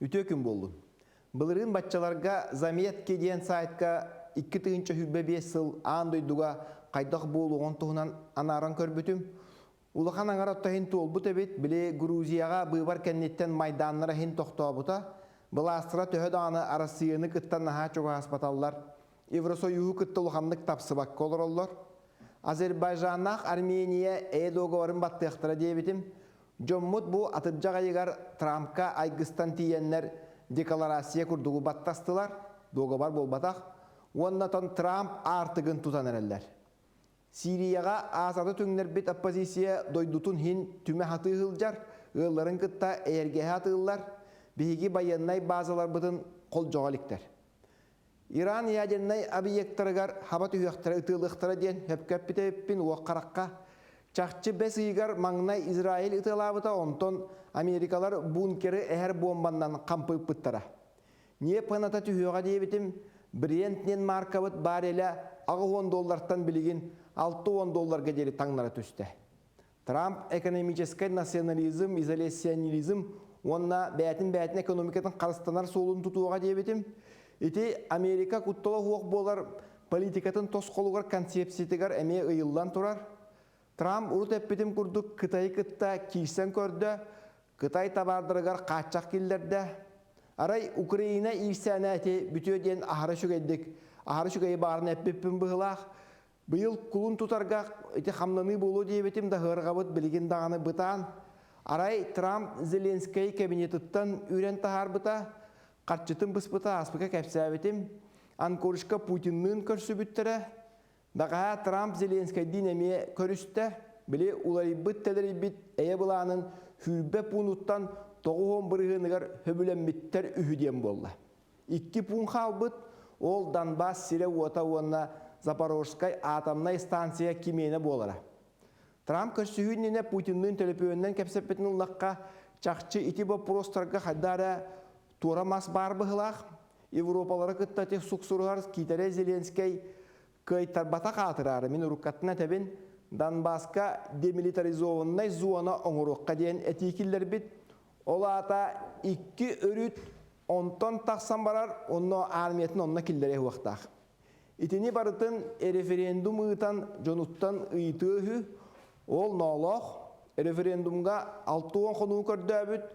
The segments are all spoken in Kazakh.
Үтө күн болдun. Былырын батчаларга замет кеден сайтка 2 тыгынча хүббе 5 сыл андойдуга кайдак болугон туһунан анаран көрбүтүм. Улахан аңара оттахин толбут эбит, биле Грузияга быйбар кеннеттен майданнара хин тохтобута, быластыра төһө дааны арасыйыны кыттан наха чуга аспаталлар, Евросоюзу кытты улаханнык тапсыбак колороллор. Азербайжаннах Армения договорын баттыяқтыра дебитим. Жоммут бу атыржаға егар Трампка айгыстан тиеннер декларация курдугу баттастылар, договор болбатақ. Оннатан Трамп артыгын тутан әреллер. Сирияға асады түңнер бит оппозиция дойдутун хин түме хаты хылжар, ылларын кытта әрге хатылар, биһиги байыннай базалар бытын қол жоғаликтер. Иран ядернай объекттарыгар хабат үйяқтары ытылықтары ден хөпкәппітеппін уаққараққа чақчы бәс үйгар маңнай Израиль ытылабыта онтон Америкалар бункері әр бомбаннан қампы пыттара. Не паната түйеға дейбітім бренднен маркабыт бар елі $10 білігін $6 дері таңнара түсті. Трамп экономический национализм, изоляционизм, онна бәтін экономикатын қарыстанар солын тұтуға дейбітім. Ити Америка куттала хуақ болар политикатын тосқолуғар концепциятығар әме ұйылдан тұрар. Трамп ұрут әппетім күрдік Қытай кытта кейсен көрді, Қытай табардырығар қатшақ келдерді. Арай Украина ирсәні әте бүті өден ахары шүгейдік. Ахары шүгейі барын әппеппін бұғылақ. Бұйыл құлын тұтарға қамланы болу дейбетім да ғырғабыт білген дағаны бұтан. Арай Трамп Зеленский кабинетіттен үйрен тахар бұта. Қатчытын бұспыта аспыға кәпсәбетім, Анкорышқа Путиннің көрсі бүттірі, дағаға Трамп Зеленскайдин әме көрісті, біле улай бүттелері біт әйе бұланын хүрбе пұнуттан 9 бірғынығар хөбіленбіттер үхіден болды. 2 пұн қалбыт, ол Донбасс сире ота онына Запорожскай атомнай станция кемені болара. Трамп көрсі хүніне Путиннің телепөөннен кәпсәпетін ұлаққа чақчы ити бопростарға қайдары Тура мас бар бұғылақ, Европалары күттатек сұқсұрғар кейтері Зеленскай көйтар бата қатырары мен ұрыққатына тәбін Донбасқа демилитаризованнай зуана оңырыққа дейін әтекілер біт. Ол ата 2 өріт 10 тақсан барар, онына армиятын онына келдері уақтақ. Итini барытын референдум ұйтан жонуттан ұйты өхі, ол ноолоқ референдумға 6 қону көрді өбіт,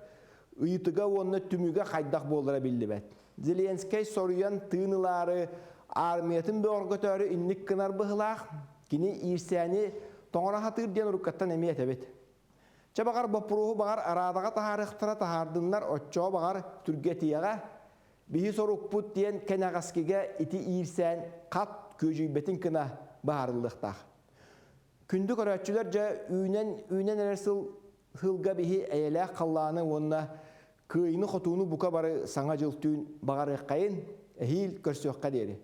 ұйытыға онына түміге қайдақ болдыра білді бәт. Зеленскай соруян тыынылары армиятын бөғір көтәрі үннік кынар бұғылақ, кені ирсәні тоңыра хатыр ден ұрыққаттан әмет әбет. Ча бағар бапыруғы бағар арадаға тахарықтыра тахардынлар отчоға бағар түргетияға, бейі соруқ бұд ден кәнәғаскеге ити ирсән қат көжүйбетін кына бағарылықтақ. Күнді көрәтчілер жа үйнен әрсіл хылға бейі әйелі қалланы онына күйіні қотуыны бұқа бары саңа жылтуын бағары қайын әйіл көрсіоққа дері.